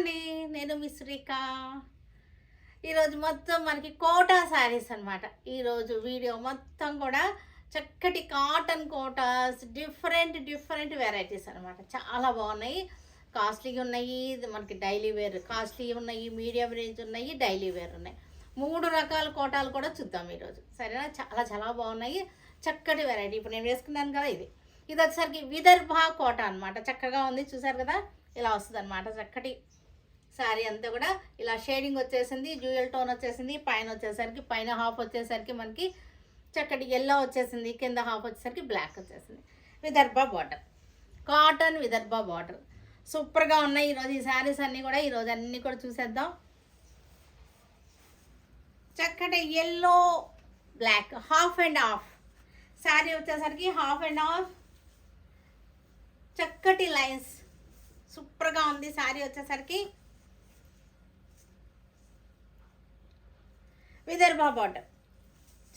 అండి. నేను మీ శ్రీక. ఈరోజు మొత్తం మనకి కోటా శారీస్ అనమాట. ఈరోజు వీడియో మొత్తం కూడా చక్కటి cotton Kotas, different different varieties అనమాట. చాలా బాగున్నాయి. కాస్ట్లీగా ఉన్నాయి, మనకి డైలీ వేర్ కాస్ట్లీ ఉన్నాయి, మీడియం రేంజ్ ఉన్నాయి, డైలీ వేర్ ఉన్నాయి. 3 రకాల కోటాలు కూడా చూద్దాం ఈరోజు. సరేనా? చాలా చాలా బాగున్నాయి. చక్కటి వెరైటీ. ఇప్పుడు నేను వేసుకున్నాను కదా, ఇది వచ్చేసరికి విదర్భ కోట అనమాట. చక్కగా ఉంది, చూసారు కదా. ఇలా వస్తుంది అనమాట. చక్కటి శారీ అంతా కూడా ఇలా షేడింగ్ వచ్చేసింది, డ్యూయల్ టోన్ వచ్చేసింది. పైన వచ్చేసరికి పైన హాఫ్ వచ్చేసరికి మనకి చక్కటి ఎల్లో వచ్చేసింది, కింద హాఫ్ వచ్చేసరికి బ్లాక్ వచ్చేసింది. Vidarbha border, cotton Vidarbha border సూపర్గా ఉన్నాయి. ఈరోజు ఈ శారీస్ అన్నీ కూడా ఈరోజు అన్నీ కూడా చూసేద్దాం. చక్కటి yellow black, half and half sari వచ్చేసరికి హాఫ్ అండ్ హాఫ్. చక్కటి లైన్స్, సూపర్గా ఉంది శారీ వచ్చేసరికి. విదర్భ బార్డర్,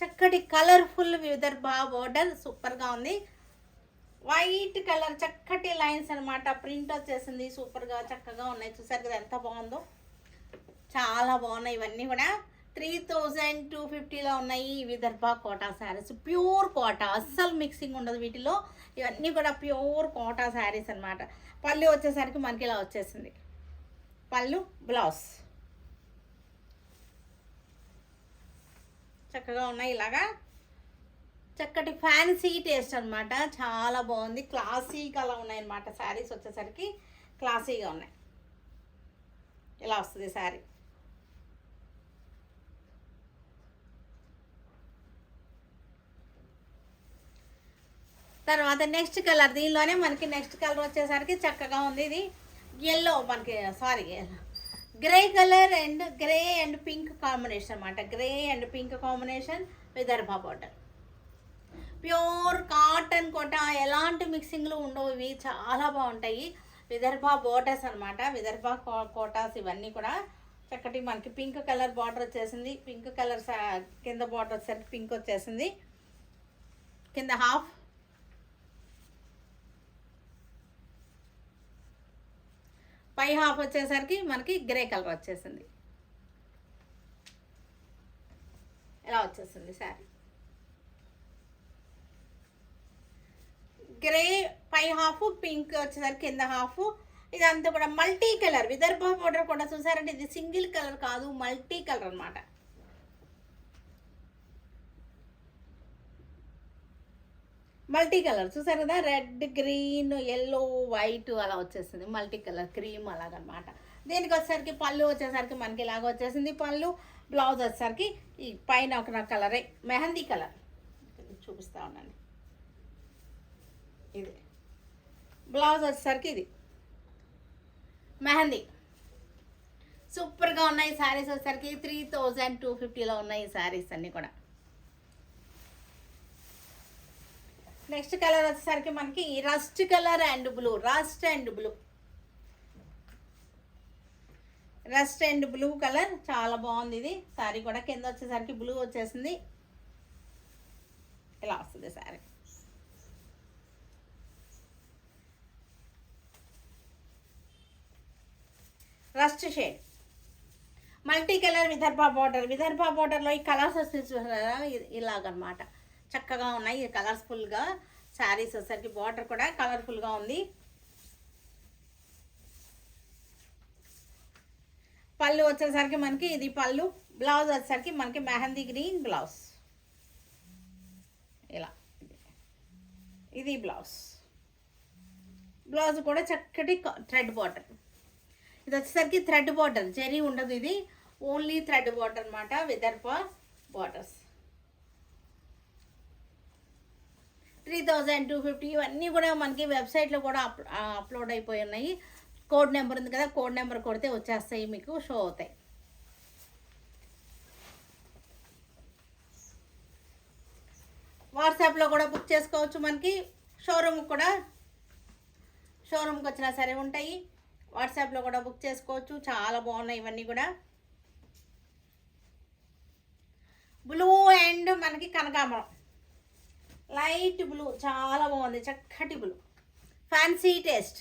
చక్కటి కలర్ఫుల్ విదర్భ బార్డర్ సూపర్గా ఉంది. వైట్ కలర్ చక్కటి లైన్స్ అనమాట. ప్రింట్ వచ్చేసింది, సూపర్గా చక్కగా ఉన్నాయి. చూసారు కదా ఎంత బాగుందో, చాలా బాగున్నాయి. ఇవన్నీ కూడా 3250లో ఉన్నాయి. విదర్భ కోటా శారీస్, ప్యూర్ కోటా, అస్సలు మిక్సింగ్ ఉండదు వీటిలో. ఇవన్నీ కూడా ప్యూర్ కోటా శారీస్ అనమాట. పళ్ళు వచ్చేసరికి మనకి ఇలా వచ్చేసింది. పళ్ళు, బ్లౌజ్ చక్కగా ఉన్నాయి. ఇలాగా చక్కటి ఫ్యాన్సీ టేస్ట్ అనమాట. చాలా బాగుంది. క్లాసీగా అలా ఉన్నాయి అనమాట. శారీస్ వచ్చేసరికి క్లాసీగా ఉన్నాయి. ఇలా వస్తుంది శారీ. తర్వాత నెక్స్ట్ కలర్, దీనిలోనే మనకి నెక్స్ట్ కలర్ వచ్చేసరికి చక్కగా ఉంది. ఇది ఎల్లో, మనకి grey colour and grey and pink combination అనమాట. Grey and pink combination, Vidarbha border, pure cotton Kota. ఎలాంటి మిక్సింగ్లు ఉండవు, ఇవి చాలా బాగుంటాయి. విదర్భ బోర్డర్స్ అనమాట. విదర్భ కోటాస్ ఇవన్నీ కూడా చక్కటి మనకి పింక్ కలర్ బార్డర్ వచ్చేసింది. పింక్ కలర్ కింద బార్డర్ వచ్చేసరికి పింక్ వచ్చేసింది, కింద హాఫ్. పై హాఫ్ వచ్చేసరికి మనకి గ్రే కలర్ వచ్చేసింది. ఇలా వచ్చేసింది శారీ. గ్రే పై హాఫ్, పింక్ వచ్చేసరికి కింద హాఫ్. ఇదంతా కూడా మల్టీ కలర్. విదర్భ బోర్డర్ కూడా చూసారంటే ఇది సింగిల్ కలర్ కాదు, మల్టీ కలర్ అనమాట. మల్టీ కలర్ చూసారు కదా, రెడ్, గ్రీన్, ఎల్లో, వైట్ అలా వచ్చేసింది. మల్టీ కలర్, క్రీమ్ అలాగనమాట. దీనికి వచ్చేసరికి పళ్ళు వచ్చేసరికి మనకి ఇలాగ వచ్చేసింది పళ్ళు. బ్లౌజ్ వచ్చేసరికి ఈ పైన ఒక కలరే, మెహందీ కలర్ చూపిస్తా ఉన్నాను. ఇది బ్లౌజ్ వచ్చేసరికి ఇది మెహందీ. సూపర్గా ఉన్నాయి శారీస్ వచ్చేసరికి. 3250లో ఉన్నాయి ఈ శారీస్ అన్నీ కూడా. నెక్స్ట్ కలర్ వచ్చేసరికి మనకి rust colour and blue, rust and blue, rust and blue colour చాలా బాగుంది. ఇది శారీ కూడా కింద వచ్చేసరికి బ్లూ వచ్చేసింది. ఇలా వస్తుంది sari. Rust shade, multi colour, Vidarbha border. Vidarbha బార్డర్లో ఈ కలర్స్ వస్తాయి ఇలాగనమాట. చక్కగా ఉన్నాయి కలర్ఫుల్గా శారీస్ వచ్చేసరికి. బార్డర్ కూడా కలర్ఫుల్గా ఉంది. పళ్ళు వచ్చేసరికి మనకి ఇది పళ్ళు. బ్లౌజ్ వచ్చేసరికి మనకి మెహందీ గ్రీన్ బ్లౌజ్. ఇలా ఇది బ్లౌజ్. బ్లౌజ్ కూడా చక్కటి థ్రెడ్ బార్డర్. ఇది వచ్చేసరికి థ్రెడ్ బార్డర్, జరీ ఉండదు. ఇది ఓన్లీ థ్రెడ్ బార్డర్ అనమాట. విదర్భ బార్డర్స్ 3250. ఇవన్నీ కూడా మనకి వెబ్సైట్లో కూడా అప్లోడ్ అయిపోయి ఉన్నాయి. కోడ్ నెంబర్ ఉంది కదా, కోడ్ నెంబర్ కొడితే వచ్చేస్తాయి, మీకు షో అవుతాయి. వాట్సాప్లో కూడా బుక్ చేసుకోవచ్చు. మనకి షోరూమ్కి వచ్చినా సరే ఉంటాయి. వాట్సాప్లో కూడా బుక్ చేసుకోవచ్చు. చాలా బాగున్నాయి ఇవన్నీ కూడా. బ్లూ అండ్ మనకి కనకాంబరం, లైట్ బ్లూ చాలా బాగుంది. చక్కటి blue, fancy taste.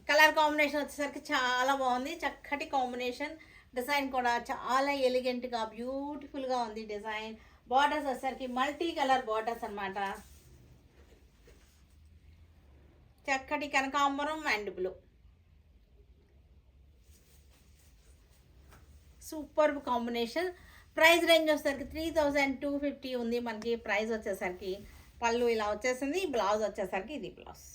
Colour combination వచ్చేసరికి చాలా బాగుంది, చక్కటి కాంబినేషన్. డిజైన్ కూడా చాలా ఎలిగెంట్గా బ్యూటిఫుల్గా ఉంది డిజైన్. బార్డర్స్ వచ్చేసరికి మల్టీ కలర్ బార్డర్స్ అనమాట. చక్కటి కనకాంబరం and blue, super combination. Price range వచ్చేసరికి 3250 ఉంది మనకి ప్రైస్ వచ్చేసరికి. పళ్ళు ఇలా వచ్చేసింది, బ్లౌజ్ వచ్చేసరికి ఇది బ్లౌజ్.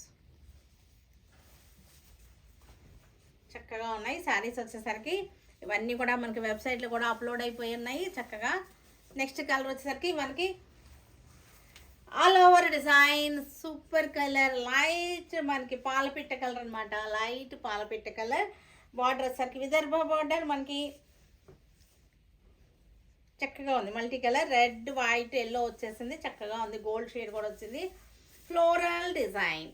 చక్కగా ఉన్నాయి శారీస్ వచ్చేసరికి. ఇవన్నీ కూడా మనకి వెబ్సైట్లో కూడా అప్లోడ్ అయిపోయి ఉన్నాయి చక్కగా. నెక్స్ట్ కలర్ వచ్చేసరికి మనకి all over design super colour, light మనకి పాలపిట్ట కలర్ అనమాట, లైట్ పాలపిట్ట కలర్. బార్డర్ వచ్చేసరికి విదర్భ బార్డర్ మనకి చక్కగా ఉంది, multi colour red white yellow వచ్చేసింది, చక్కగా ఉంది. గోల్డ్ షేడ్ కూడా వచ్చింది. ఫ్లోరల్ డిజైన్,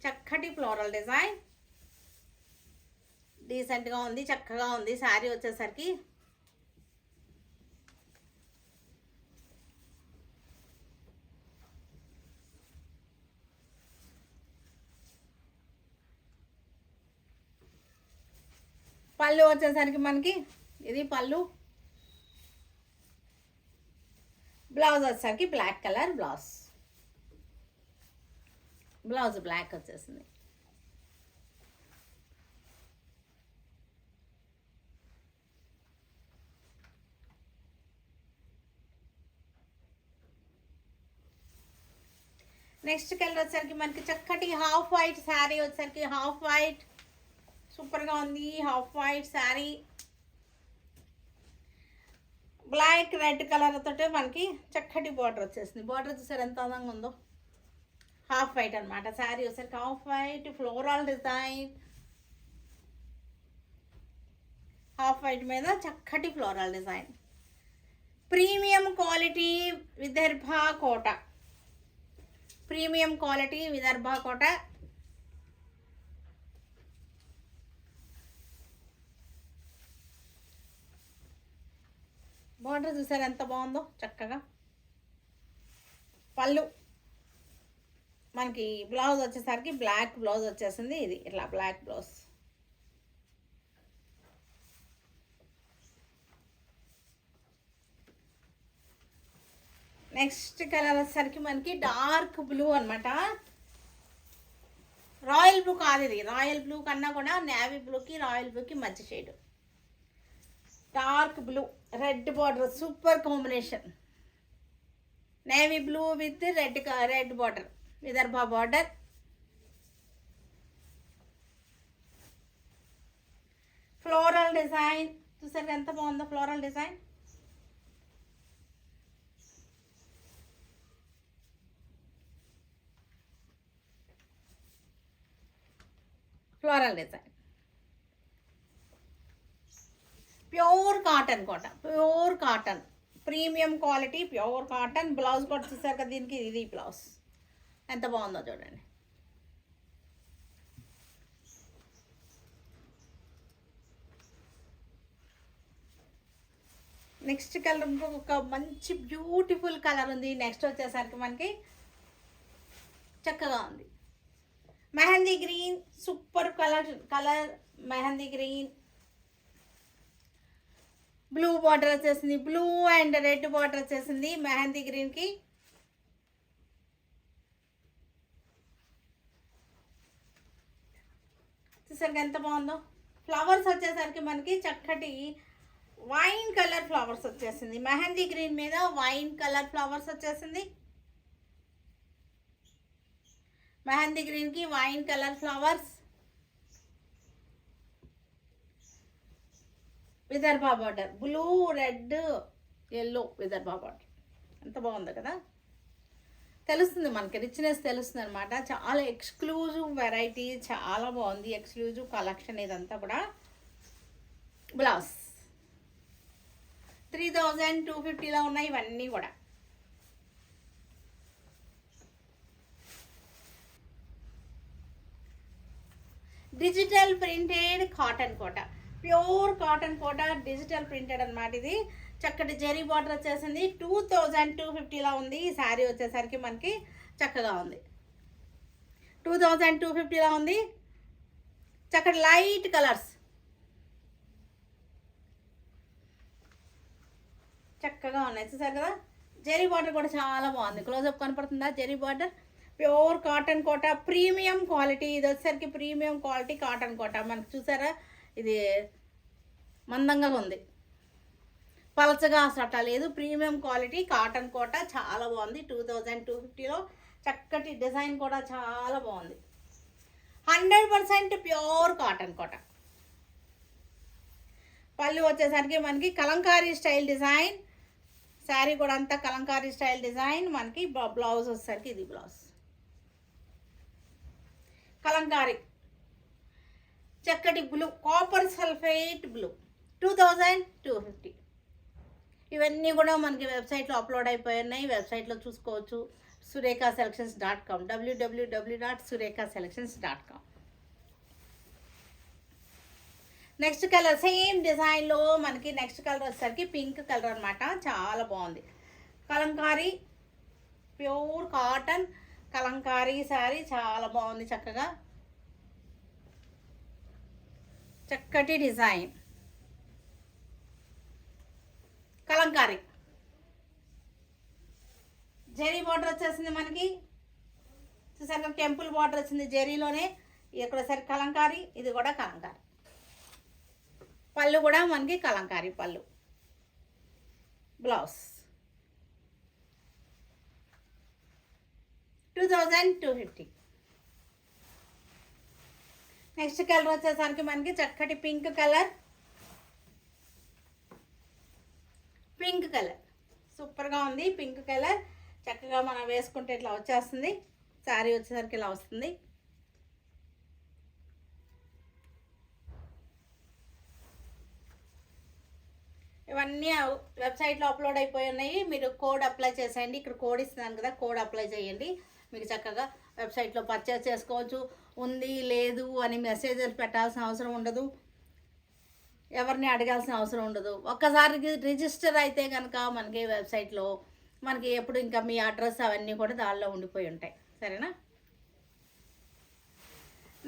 చక్కటి ఫ్లోరల్ డిజైన్, డీసెంట్గా ఉంది, చక్కగా ఉంది శారీ వచ్చేసరికి. పళ్ళు వచ్చేసరికి మనకి ఇది పళ్ళు. బ్లౌజ్ వచ్చేసరికి black colour blouse, blouse black వచ్చేసింది. నెక్స్ట్ కలర్ వచ్చేసరికి మనకి చక్కటి హాఫ్ వైట్ శారీ వచ్చేసరికి, హాఫ్ వైట్ సూపర్గా ఉంది. Half white sari black red colour తోటే మనకి చక్కటి బార్డర్ వచ్చేసింది. బార్డర్ చూసారు ఎంత అందంగా ఉందో. హాఫ్ వైట్ అనమాట శారీ వచ్చేసరికి, half white floral design. Half white మీద చక్కటి floral design. Premium quality Vidarbha Kota, premium quality Vidarbha Kota. Border చూసారు ఎంత బాగుందో చక్కగా. పళ్ళు మనకి బ్లౌజ్ వచ్చేసరికి బ్లాక్ బ్లౌజ్ వచ్చేసింది, ఇది ఇట్లా బ్లాక్ బ్లౌజ్. నెక్స్ట్ కలర్ వచ్చేసరికి మనకి డార్క్ బ్లూ అనమాట. రాయల్ బ్లూ కాదు ఇది, రాయల్ బ్లూ కన్నా కూడా నేవీ బ్లూకి రాయల్ బ్లూకి మధ్య shade. Dark blue red border, super combination. Navy blue with red border, Vidarbha border. Floral design చూసారు ఎంత బాగుందో floral design. Floral design, pure cotton Kota, pure cotton premium quality pure cotton. Blouse కూడా చూసారు కదా దీనికి, ఇది బ్లౌజ్ ఎంత బాగుందో చూడండి. నెక్స్ట్ కలర్ ఇంకొక మంచి బ్యూటిఫుల్ కలర్ ఉంది. నెక్స్ట్ వచ్చేసరికి మనకి చక్కగా ఉంది mehndi green, super colour mehndi green. Blue border వచ్చేసింది, బ్లూ అండ్ రెడ్ బార్డర్ వచ్చేసింది మెహందీ గ్రీన్కి. చూసరికి ఎంత బాగుందో. ఫ్లవర్స్ వచ్చేసరికి మనకి చక్కటి వైన్ కలర్ ఫ్లవర్స్ వచ్చేసింది, మెహందీ గ్రీన్ మీద వైన్ కలర్ ఫ్లవర్స్ వచ్చేసింది. మెహందీ గ్రీన్కి wine colour flowers. Vidarbha border, blue red yellow Vidarbha border. ఎంత బాగుందో కదా, తెలుస్తుంది మనకి రిచ్నెస్ తెలుస్తుంది అనమాట. చాలా ఎక్స్క్లూజివ్ వెరైటీ, చాలా బాగుంది ఎక్స్క్లూజివ్ కలెక్షన్ ఇదంతా కూడా. బ్లౌజ్ 3250లో ఉన్నాయి ఇవన్నీ కూడా. Digital printed cotton Kota, pure cotton Kota digital printed అనమాట. ఇది చక్కటి జెరీ బార్డర్ వచ్చేసింది. 2250లో ఉంది ఈ శారీ వచ్చేసరికి మనకి చక్కగా ఉంది. 2250లో ఉంది. చక్కటి లైట్ కలర్స్ చక్కగా ఉన్నాయి, చూసారు కదా. జెరీ బార్డర్ కూడా చాలా బాగుంది, క్లోజప్ కనపడుతుందా? Zari border, pure cotton Kota, premium quality. ఇది వచ్చేసరికి ప్రీమియం క్వాలిటీ కాటన్ కోట మనకు, చూసారా? ఇది మందంగా ఉంది, పలచగా అసలు లేదు. ప్రీమియం క్వాలిటీ కాటన్ కోట చాలా బాగుంది. 2250లో చక్కటి డిజైన్ కూడా చాలా బాగుంది. 100% ప్యూర్ కాటన్ కోట. పళ్ళు వచ్చేసరికి మనకి కలంకారీ స్టైల్ డిజైన్, శారీ కూడా అంతా కలంకారీ స్టైల్ డిజైన్. మనకి బ్లౌజ్ వచ్చేసరికి ఇది బ్లౌజ్ కలంకారీ చక్కటి బ్లూ, కాపర్ సల్ఫేట్ బ్లూ, 2250. ఇవన్నీ కూడా మనకి వెబ్సైట్లో అప్లోడ్ అయిపోయినాయి, వెబ్సైట్లో చూసుకోవచ్చు. surekhaselections.com, www.surekhaselections.com. Next colour same డిజైన్లో మనకి నెక్స్ట్ కలర్ వచ్చేసరికి పింక్ కలర్ అనమాట. చాలా బాగుంది. కలంకారీ ప్యూర్ కాటన్ కలంకారీ శారీ చాలా బాగుంది. చక్కగా చక్కటి డిజైన్ కలంకారీ. జెరీ బార్డర్ వచ్చేసింది మనకి, చూసారు టెంపుల్ బార్డర్ వచ్చింది జెరీలోనే. ఇక్కడ సరి కలంకారీ, ఇది కూడా కలంకారీ. పళ్ళు కూడా మనకి కలంకారీ పళ్ళు. బ్లౌజ్ 2250. నెక్స్ట్ కలర్ వచ్చేసరికి మనకి చక్కటి పింక్ కలర్. పింక్ కలర్ సూపర్గా ఉంది. పింక్ కలర్ చక్కగా మనం వేసుకుంటే ఇట్లా వచ్చేస్తుంది. శారీ వచ్చేసరికి ఇలా వస్తుంది. ఇవన్నీ వెబ్సైట్లో అప్లోడ్ అయిపోయి ఉన్నాయి. మీరు కోడ్ అప్లై చేసేయండి. ఇక్కడ కోడ్ ఇస్తున్నాను కదా, కోడ్ అప్లై చేయండి. మీకు చక్కగా వెబ్సైట్లో పర్చేస్ చేసుకోవచ్చు. ఉంది లేదు అని మెసేజెస్ పెట్టాల్సిన అవసరం ఉండదు, ఎవరిని అడగాల్సిన అవసరం ఉండదు. ఒక్కసారి రిజిస్టర్ అయితే కనుక మనకి వెబ్సైట్లో మనకి ఎప్పుడు ఇంకా మీ అడ్రస్ అవన్నీ కూడా దానిలో ఉండిపోయి ఉంటాయి. సరేనా?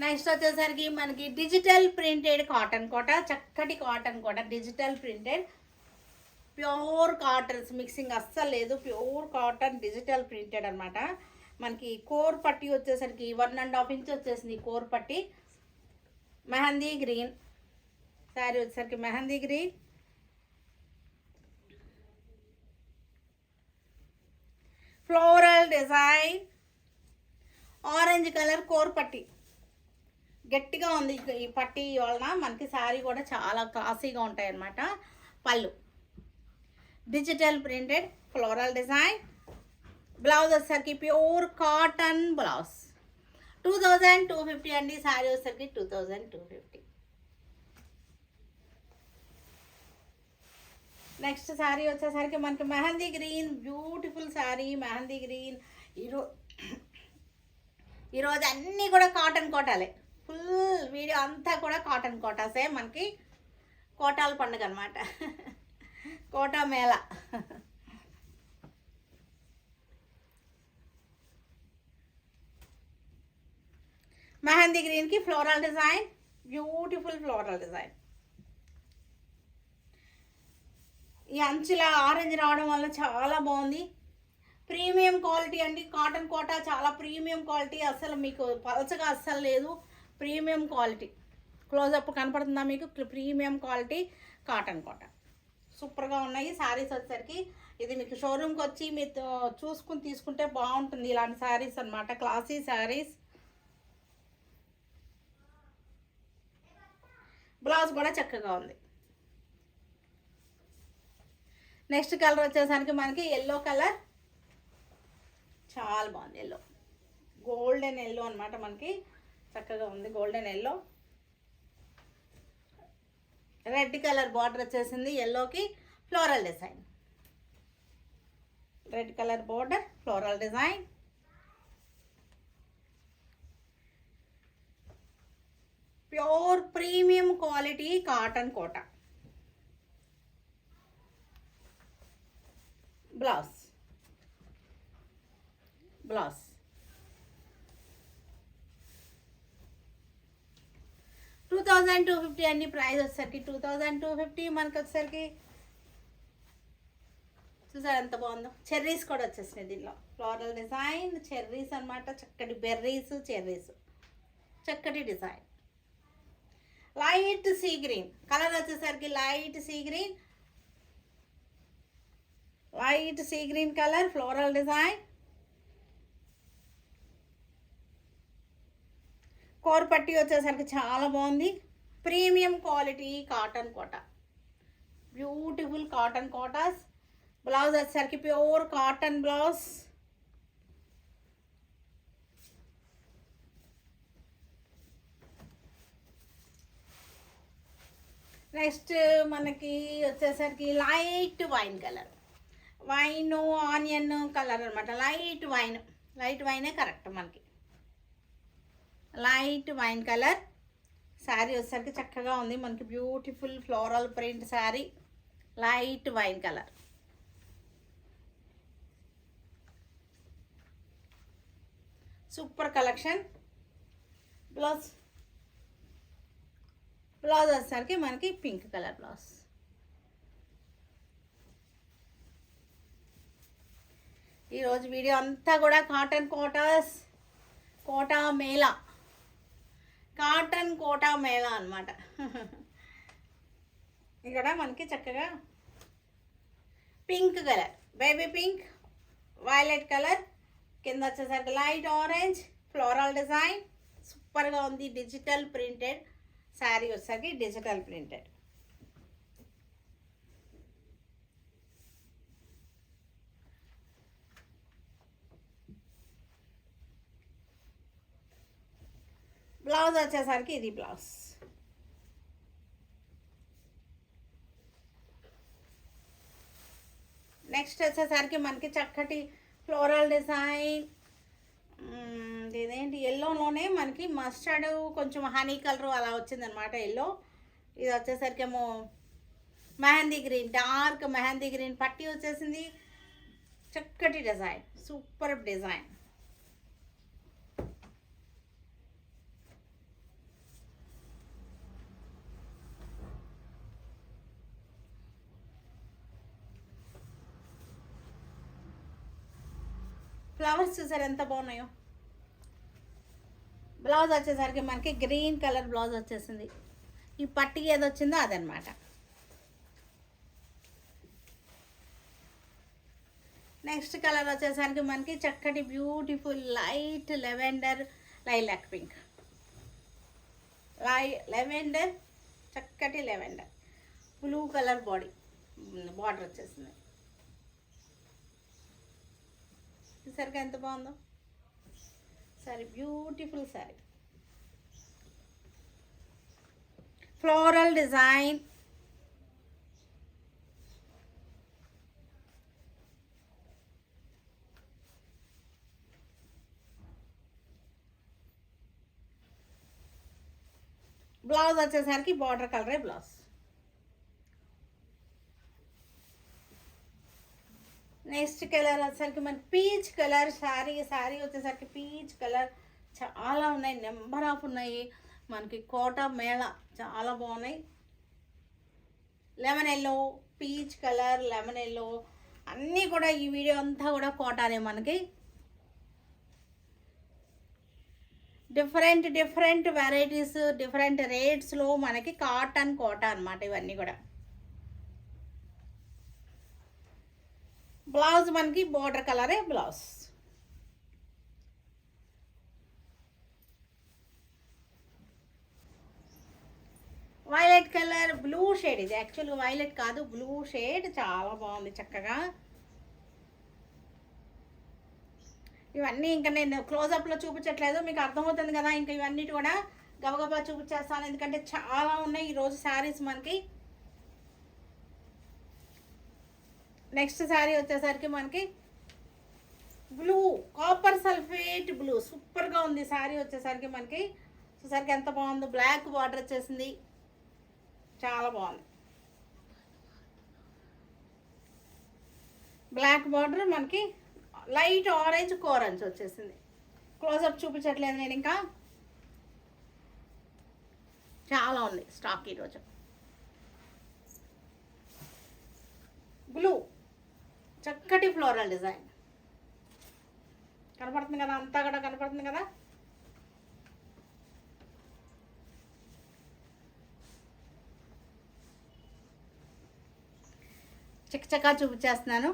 నెక్స్ట్ వచ్చేసరికి మనకి డిజిటల్ ప్రింటెడ్ కాటన్ కోట, చక్కటి cotton Kota, digital printed pure cottons mixing అస్సలు లేదు. ప్యూర్ కాటన్ డిజిటల్ ప్రింటెడ్ అనమాట. మనకి కోర్ పట్టి వచ్చేసరికి 1.5 ఇంచ్ వచ్చేసింది కోర్ పట్టి. మెహందీ గ్రీన్ శారీ వచ్చేసరికి mehndi green, floral design, orange colour core పట్టి. గట్టిగా ఉంది ఈ పట్టి వలన మనకి శారీ కూడా చాలా క్లాసీగా ఉంటాయి అన్నమాట. పళ్ళు digital printed floral design. Blouse వచ్చేసరికి ప్యూర్ కాటన్ బ్లౌజ్. 2250 అండి. శారీ వచ్చేసరికి 2250. నెక్స్ట్ శారీ వచ్చేసరికి మనకి mehndi green, beautiful sari mehndi green. ఈరోజు అన్నీ కూడా కాటన్ కోటాలే. ఫుల్ వీడియో అంతా కూడా కాటన్ కోటాసే. మనకి కోటాల పండుగ అనమాట, కోటా మేళ. మెహందీ గ్రీన్కి floral design, beautiful floral design. ఈ అంచుల ఆరెంజ్ రావడం వల్ల చాలా బాగుంది. ప్రీమియం క్వాలిటీ అండి. కాటన్ కోట చాలా ప్రీమియం క్వాలిటీ, అసలు మీకు పలచగా అస్సలు లేదు. Premium quality. క్లోజప్ కనపడుతుందా మీకు? ప్రీమియం క్వాలిటీ కాటన్ కోట సూపర్గా ఉన్నాయి శారీస్ వచ్చేసరికి. ఇది మీకు షోరూమ్కి వచ్చి మీరు చూసుకుని తీసుకుంటే బాగుంటుంది ఇలాంటి శారీస్ అనమాట, క్లాసీ శారీస్. బ్లౌజ్ కూడా చక్కగా ఉంది. నెక్స్ట్ కలర్ వచ్చేసరికి మనకి ఎల్లో కలర్, చాలా బాగుంది. ఎల్లో గోల్డెన్ ఎల్లో అనమాట, మనకి చక్కగా ఉంది golden yellow. Red colour border వచ్చేసింది ఎల్లోకి, floral design. Red colour border, floral design. Pure premium quality cotton Kota. Blouse 2250 అండి. ప్రైస్ వచ్చేసరికి 2250. మనకి వచ్చేసరికి చూసారు ఎంత బాగుందో. చెర్రీస్ కూడా వచ్చేసినాయి దీనిలో. ఫ్లోరల్ డిజైన్ చెర్రీస్ అనమాట. చక్కటి బెర్రీస్ చెర్రీస్, చక్కటి design. Light sea green colour వచ్చేసరికి light sea green colour, floral design. కోర్ పట్టి వచ్చేసరికి చాలా బాగుంది. Premium quality cotton Kota, beautiful cotton Kotas. Blouse వచ్చేసరికి ప్యూర్ కాటన్ బ్లౌజ్. నెక్స్ట్ మనకి వచ్చేసరికి light wine colour, wine onion colour అనమాట. లైట్ వైనే కరెక్ట్ మనకి. లైట్ వైన్ కలర్ శారీ వచ్చేసరికి చక్కగా ఉంది మనకి. Beautiful floral print sari, light wine colour. Super collection. Blouse వచ్చేసరికి మనకి పింక్ కలర్ బ్లౌజ్. ఈరోజు వీడియో అంతా కూడా కాటన్ కోటాస్, కోటా మేళా, కాటన్ కోటా మేళా అనమాట. ఇక్కడ మనకి చక్కగా pink colour, baby pink, violet colour, కింద వచ్చేసరికి లైట్ ఆరెంజ్, ఫ్లోరల్ డిజైన్. సూపర్గా ఉంది. డిజిటల్ ప్రింటెడ్ శారీ వచ్చేసరికి డిజిటల్ ప్రింటెడ్. బ్లౌజ్ వచ్చేసరికి ఇది బ్లౌజ్. నెక్స్ట్ వచ్చేసరికి మనకి చక్కటి ఫ్లోరల్ డిజైన్. ఇదేంటి ఎల్లోలోనే మనకి మస్టర్డ్ కొంచెం హనీ కలర్ అలా వచ్చిందనమాట ఎల్లో. ఇది వచ్చేసరికి ఏమో mehndi green, dark mehndi green పట్టి వచ్చేసింది. చక్కటి డిజైన్, సూపర్ డిజైన్. ఫ్లవర్స్ చూసారు ఎంత బాగున్నాయో. బ్లౌజ్ వచ్చేసరికి మనకి గ్రీన్ కలర్ బ్లౌజ్ వచ్చేసింది. ఈ పట్టి ఏది వచ్చిందో అదనమాట. నెక్స్ట్ కలర్ వచ్చేసరికి మనకి చక్కటి beautiful light lavender, lilac pink, lavender, చక్కటి లెవెండర్, బ్లూ కలర్ బార్డర్ వచ్చేసింది. చూసారుగా ఎంత బాగుందో sorry. Beautiful sorry, floral design. Blouse వచ్చేసరికి బార్డర్ కలరే బ్లౌజ్. నెక్స్ట్ కలర్ వచ్చేసరికి మనకి పీచ్ కలర్ శారీ వచ్చేసరికి పీచ్ కలర్. చాలా ఉన్నాయి, నెంబర్ ఆఫ్ ఉన్నాయి మనకి. కోటా మేళా చాలా బాగున్నాయి. Lemon yellow, peach colour, lemon yellow అన్నీ కూడా ఈ వీడియో అంతా కూడా కోటానే మనకి. డిఫరెంట్ వెరైటీస్, డిఫరెంట్ రేట్స్లో మనకి కాటన్ కోటా అనమాట ఇవన్నీ కూడా. బ్లౌజ్ మనకి బోర్డర్ కలరే blouse. Violet colour, blue shade. ఇది యాక్చువల్గా వైలెట్ కాదు, బ్లూ షేడ్. చాలా బాగుంది చక్కగా. ఇవన్నీ ఇంకా నేను క్లోజప్లో చూపించట్లేదు, మీకు అర్థమవుతుంది కదా. ఇంకా ఇవన్నీ కూడా గబగబా చూపించేస్తాను, ఎందుకంటే చాలా ఉన్నాయి ఈరోజు శారీస్ మనకి. నెక్స్ట్ శారీ వచ్చేసరికి మనకి బ్లూ, కాపర్ సల్ఫేట్ బ్లూ. సూపర్గా ఉంది శారీ వచ్చేసరికి మనకి. చూసరికి ఎంత బాగుందో. బ్లాక్ బార్డర్ వచ్చేసింది, చాలా బాగుంది. బ్లాక్ బార్డర్ మనకి లైట్ ఆరెంజ్ కోరెంజ్ వచ్చేసింది. క్లోజప్ చూపించట్లేదు నేను ఇంకా. చాలా ఉంది స్టాక్ ఈరోజు. బ్లూ చక్కటి ఫ్లోరల్ డిజైన్ కనపడుతుంది కదా, అంతా కూడా కనపడుతుంది కదా. చక్కచక్కా చూపించేస్తున్నాను.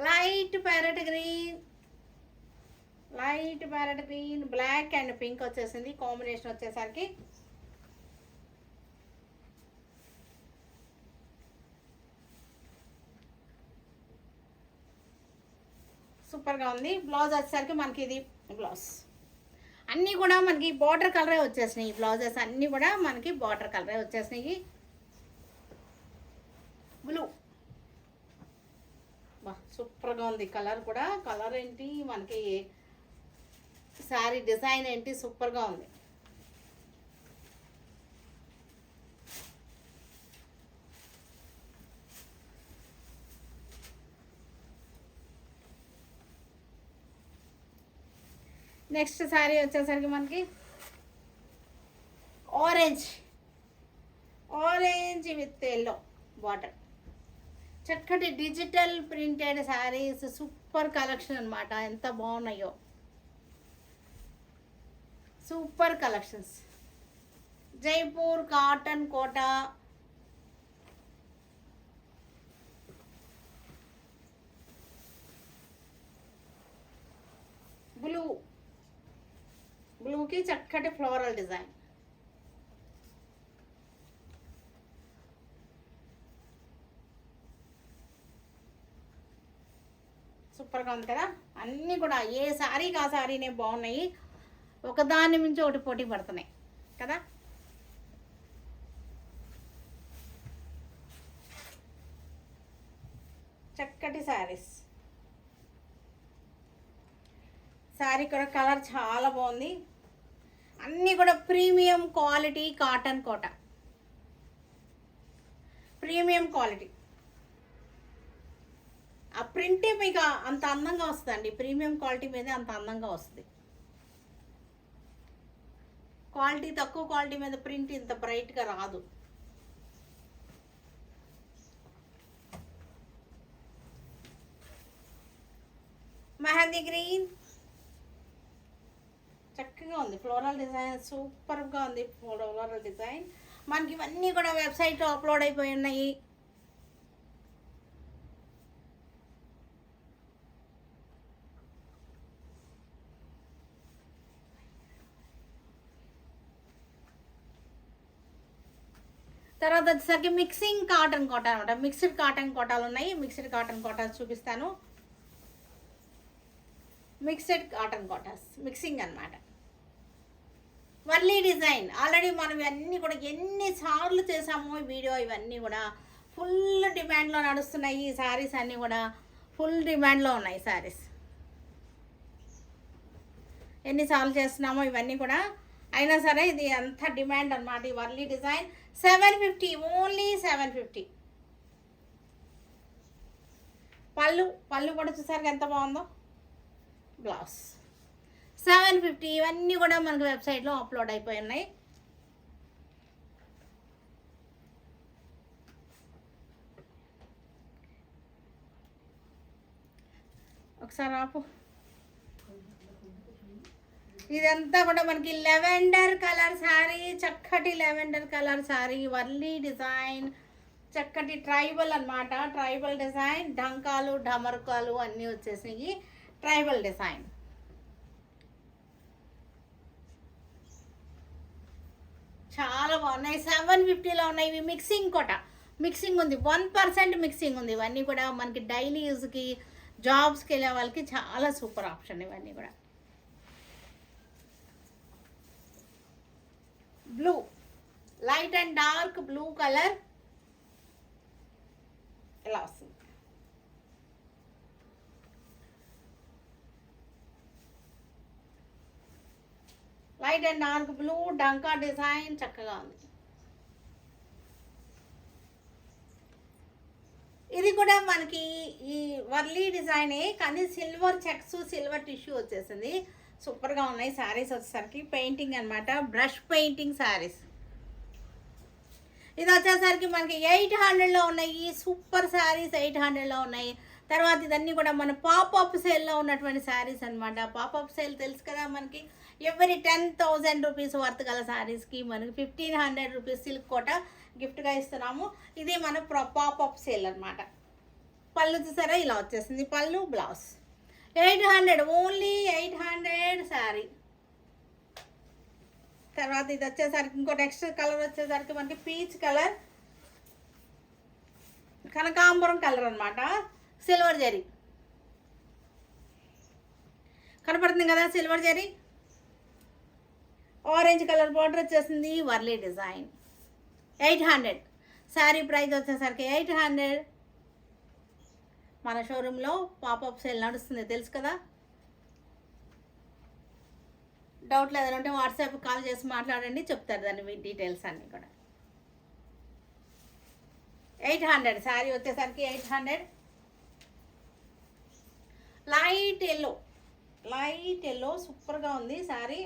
Light parrot green, black and pink వచ్చేసింది. కాంబినేషన్ వచ్చేసరికి సూపర్గా ఉంది. బ్లౌజ్ వచ్చేసరికి మనకి ఇది బ్లౌజ్ అన్నీ కూడా మనకి బార్డర్ కలరే వచ్చేసినాయి. బ్లౌజెస్ అన్నీ కూడా మనకి బార్డర్ కలరే వచ్చేసినాయి. బ్లూ బా సూపర్గా ఉంది. కలర్ కూడా, కలర్ ఏంటి మనకి శారీ డిజైన్ ఏంటి సూపర్గా ఉంది. నెక్స్ట్ శారీ వచ్చేసరికి మనకి ఆరెంజ్ విత్ ఎల్లో బార్డర్, చక్కటి digital printed saris, super collection అనమాట. ఎంత బాగున్నాయో, సూపర్ కలెక్షన్స్. జైపూర్ కాటన్ కోట, బ్లూకి చక్కటి ఫ్లోరల్ డిజైన్. సూపర్గా ఉంది కదా. అన్నీ కూడా ఏ శారీకి ఆ శారీనే బాగున్నాయి. ఒకదాని మించి ఒకటి పోటీ పడుతున్నాయి కదా. చక్కటి శారీస్. శారీ కూడా కలర్ చాలా బాగుంది. అన్నీ కూడా premium quality cotton Kota, premium quality. ఆ ప్రింటే మీకు అంత అందంగా వస్తుందండి. ప్రీమియం క్వాలిటీ మీద అంత అందంగా వస్తుంది. క్వాలిటీ తక్కువ క్వాలిటీ మీద ప్రింట్ ఇంత బ్రైట్గా రాదు. మెహందీ గ్రీన్ చక్కగా ఉంది. ఫ్లోరల్ డిజైన్ సూపర్గా ఉంది. ఫ్లోరల్ డిజైన్ మనకి ఇవన్నీ కూడా వెబ్సైట్లో అప్లోడ్ అయిపోయి ఉన్నాయి. తర్వాత వచ్చేసరికి మిక్సింగ్ కాటన్ కోట అనమాట. మిక్స్డ్ కాటన్ కోటాలు ఉన్నాయి. మిక్స్డ్ కాటన్ కోటాస్ చూపిస్తాను. మిక్స్డ్ కాటన్ కోటాస్ మిక్సింగ్ అనమాట. వర్లీ డిజైన్ ఆల్రెడీ మనం ఇవన్నీ కూడా ఎన్నిసార్లు చేసామో ఈ వీడియో. ఇవన్నీ కూడా ఫుల్ డిమాండ్లో నడుస్తున్నాయి. ఈ శారీస్ అన్నీ కూడా ఫుల్ డిమాండ్లో ఉన్నాయి. శారీస్ ఎన్నిసార్లు చేస్తున్నామో ఇవన్నీ కూడా, అయినా సరే ఇది అంత డిమాండ్ అనమాట. ఈ వర్లీ డిజైన్ 750, ఓన్లీ 750. పళ్ళు కూడా చూసారు ఎంత బాగుందో. బ్లౌజ్ 750. ఇవన్నీ కూడా మనకు వెబ్సైట్లో అప్లోడ్ అయిపోయి ఉన్నాయి. ఒకసారి ఆపు. ఇదంతా కూడా మనకి లెవెండర్ కలర్ శారీ, చక్కటి lavender colour sari, Warli design, చక్కటి ట్రైబల్ అనమాట. ట్రైబల్ డిజైన్, ఢంకాలు ఢమరుకాలు అన్నీ వచ్చేసినాయి. ట్రైబల్ డిజైన్ చాలా బాగున్నాయి. 750లో ఉన్నాయి. ఇవి మిక్సింగ్ కోట, మిక్సింగ్ ఉంది. 1% మిక్సింగ్ ఉంది. ఇవన్నీ కూడా మనకి డైలీ యూజ్కి, జాబ్స్కి వెళ్ళే వాళ్ళకి చాలా సూపర్ ఆప్షన్ ఇవన్నీ కూడా. Blue, light and dark blue colour ఇలా వస్తుంది. లైట్ అండ్ డార్క్ బ్లూ, డంకా డిజైన్ చక్కగా ఉంది. ఇది కూడా మనకి ఈ వర్లీ డిజైనే, కానీ సిల్వర్ చెక్స్ సిల్వర్ టిష్యూ వచ్చేసింది. సూపర్గా ఉన్నాయి శారీస్ వచ్చేసరికి. పెయింటింగ్ అనమాట, బ్రష్ పెయింటింగ్ శారీస్. ఇది వచ్చేసరికి మనకి 800లో ఉన్నాయి. సూపర్ శారీస్ 800లో ఉన్నాయి. తర్వాత ఇదన్నీ కూడా మన పాపప్ సేల్లో ఉన్నటువంటి శారీస్ అనమాట. పాపప్ సేల్ తెలుసు కదా మనకి. ఎవరి 10,000 రూపీస్ వర్త్ గల శారీస్కి మనకి 1500 రూపీస్ సిల్క్ కోట గిఫ్ట్గా ఇస్తున్నాము. ఇది మన పాపప్ సేల్ అనమాట. పళ్ళు చూసారా ఇలా వచ్చేసింది, పళ్ళు బ్లౌజ్. 800, ఓన్లీ 800 శారీ. తర్వాత ఇది వచ్చేసరికి ఇంకో నెక్స్ట్ కలర్ వచ్చేసరికి మనకి పీచ్ కలర్, కనకాంబరం కలర్ అనమాట. సిల్వర్ జరీ కనపడుతుంది కదా, silver zari. Orange colour border వచ్చేసింది, వర్లీ డిజైన్. 800 శారీ ప్రైస్ వచ్చేసరికి 800. మన షోరూంలో పాపప్ సేల్ నడుస్తుంది తెలుసు కదా. డౌట్ లేదంటే వాట్సాప్ కాల్ చేసి మాట్లాడండి, చెప్తారు దాని డీటెయిల్స్ అన్నీ కూడా. 800 శారీ వచ్చేసరికి 800. లైట్ ఎల్లో సూపర్గా ఉంది శారీ.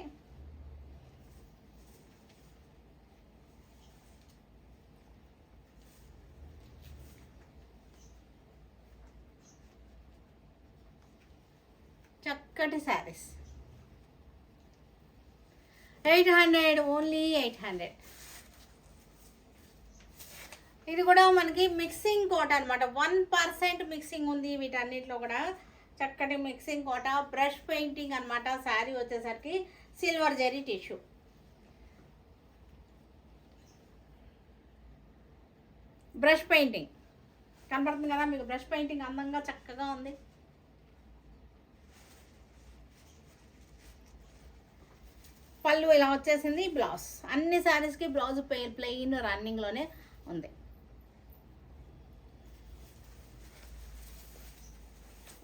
చక్కటి శారీస్ 800, ఓన్లీ 800. ఇది కూడా మనకి మిక్సింగ్ కోట అనమాట. 1% మిక్సింగ్ ఉంది వీటన్నిటిలో కూడా. చక్కటి మిక్సింగ్ కోట, బ్రష్ పెయింటింగ్ అనమాట. శారీ వచ్చేసరికి silver zari tissue. Brush painting కనపడుతుంది కదా మీకు. బ్రష్ పెయింటింగ్ అందంగా చక్కగా ఉంది. పళ్ళు ఇలా వచ్చేసింది, బ్లౌజ్. అన్ని శారీస్కి బ్లౌజ్ ప్లెయిన్ రన్నింగ్లోనే ఉంది.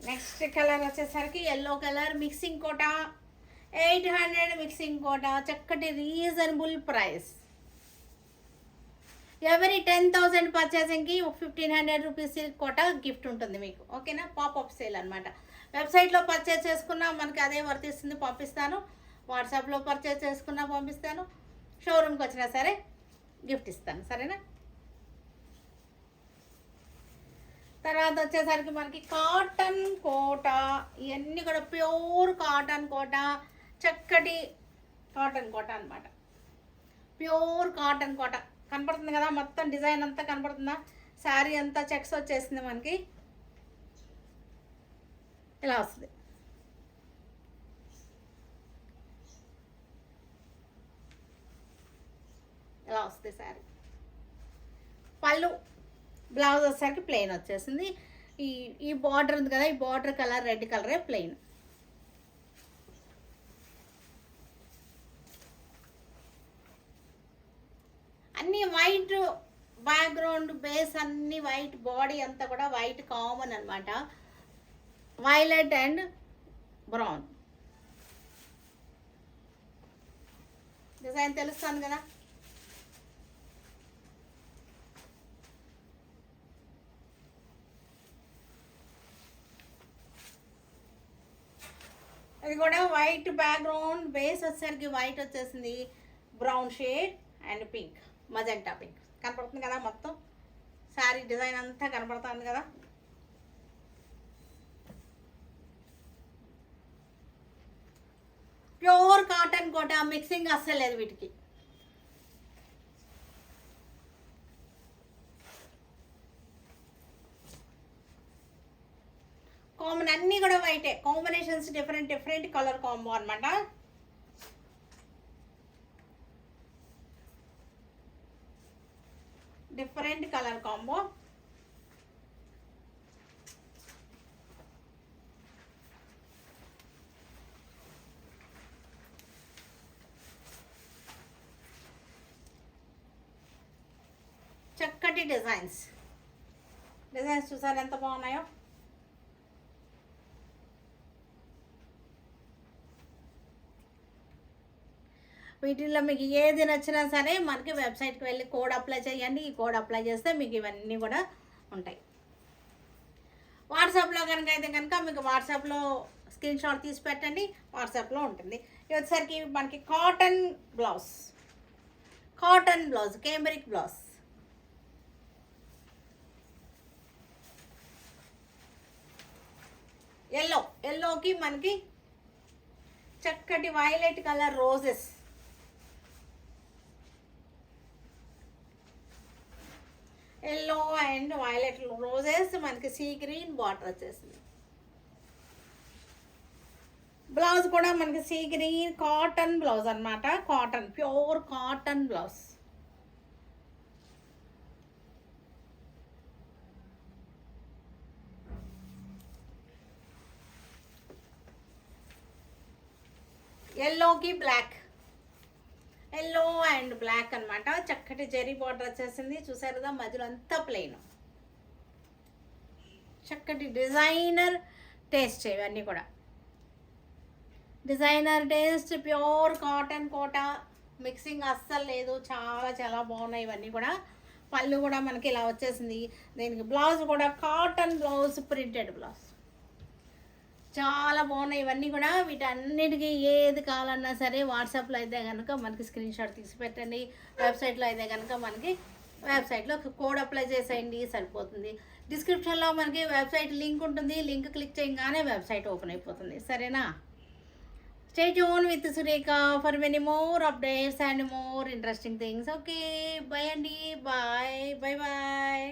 నెక్స్ట్ కలర్ వచ్చేసరికి ఎల్లో కలర్, మిక్సింగ్ కోట. 800 మిక్సింగ్ కోట, చక్కటి రీజనబుల్ ప్రైస్. ఎవరి 10,000 పర్చేసింగ్కి 1500 రూపీస్ సిల్క్ కోట గిఫ్ట్ ఉంటుంది మీకు. ఓకేనా, పాపప్ సేల్ అనమాట. వెబ్సైట్లో పర్చేస్ చేసుకున్నా మనకి అదే వర్తిస్తుంది, పంపిస్తాను. వాట్సాప్లో పర్చేస్ చేసుకున్నా పంపిస్తాను. షోరూమ్కి వచ్చినా సరే గిఫ్ట్ ఇస్తాను, సరేనా. తర్వాత వచ్చేసరికి మనకి కాటన్ కోట. ఇవన్నీ కూడా ప్యూర్ కాటన్ కోట, చక్కటి కాటన్ కోట అనమాట. ప్యూర్ కాటన్ కోట కనపడుతుంది కదా, మొత్తం డిజైన్ అంతా కనపడుతుందా. శారీ అంతా చెక్స్ వచ్చేసింది మనకి. ఇలా వస్తుంది. ఇలా వస్తుంది శారీ. పళ్ళు బ్లౌజ్ వచ్చేసరికి ప్లెయిన్ వచ్చేసింది. ఈ బార్డర్ ఉంది కదా, ఈ బార్డర్ కలర్ రెడ్ కలరే ప్లెయిన్. అన్నీ వైట్ బ్యాక్గ్రౌండ్, బేస్ అన్నీ వైట్, బాడీ అంతా కూడా వైట్ కామన్ అనమాట. వైలెట్ అండ్ బ్రౌన్ డిజైన్ తెలుస్తుంది కదా. ఇది కూడా వైట్ బ్యాక్గ్రౌండ్, బేస్ వచ్చేసరికి వైట్ వచ్చేసింది, brown shade and pink, magenta pink కనపడుతుంది కదా. మొత్తం శారీ డిజైన్ అంతా కనపడుతుంది కదా. ప్యూర్ కాటన్ కోట, మిక్సింగ్ అస్సలు లేదు వీటికి. కామన్ అన్నీ కూడా వైటే, కాంబినేషన్స్ డిఫరెంట్ కలర్ కాంబో అనమాట. Different colour combo. చక్కటి డిజైన్స్ చూసారు ఎంత బాగున్నాయో. వీటిల్లో మీకు ఏది నచ్చినా సరే మనకి వెబ్సైట్కి వెళ్ళి కోడ్ అప్లై చేయండి. ఈ కోడ్ అప్లై చేస్తే మీకు ఇవన్నీ కూడా ఉంటాయి. వాట్సాప్లో కనుక అయితే కనుక మీకు వాట్సాప్లో స్క్రీన్ షాట్ తీసి పెట్టండి, వాట్సాప్లో ఉంటుంది. ఇది వచ్చేసరికి మనకి కాటన్ బ్లౌజ్, కేంబ్రిక్ బ్లౌజ్. ఎల్లోకి మనకి చక్కటి violet colour roses, yellow and violet roses, మనకి సీ గ్రీన్ బార్డర్ వచ్చేసింది. బ్లౌజ్ కూడా మనకి సీ గ్రీన్ కాటన్ బ్లౌజ్ అనమాట, కాటన్, ప్యూర్ కాటన్ బ్లౌజ్. ఎల్లోకి బ్లాక్, ఎల్లో అండ్ బ్లాక్ అనమాట. చక్కటి జెరీ బార్డర్ వచ్చేసింది, చూసారు కదా, మధ్యలో అంతా ప్లెయిన్. చక్కటి డిజైనర్ టేస్ట్ ఇవన్నీ కూడా, డిజైనర్ టేస్ట్, ప్యూర్ కాటన్ కోట, మిక్సింగ్ అస్సలు లేదు, చాలా చాలా బాగున్నాయి ఇవన్నీ కూడా. పళ్ళు కూడా మనకి ఇలా వచ్చేసింది. దీనికి బ్లౌజ్ కూడా కాటన్ బ్లౌజ్, ప్రింటెడ్ బ్లౌజ్, చాలా బాగున్నాయి ఇవన్నీ కూడా. వీటన్నిటికీ ఏది కావాలన్నా సరే వాట్సాప్లో అయితే కనుక మనకి స్క్రీన్ షాట్ తీసి పెట్టండి, వెబ్సైట్లో అయితే కనుక మనకి వెబ్సైట్లో కోడ్ అప్లై చేసేయండి, సరిపోతుంది. డిస్క్రిప్షన్లో మనకి వెబ్సైట్ లింక్ ఉంటుంది, లింక్ క్లిక్ చేయగానే వెబ్సైట్ ఓపెన్ అయిపోతుంది, సరేనా? Stay tune with Surekha for many more updates and more interesting things. Okay, bye అండి, బాయ్ బాయ్ బాయ్.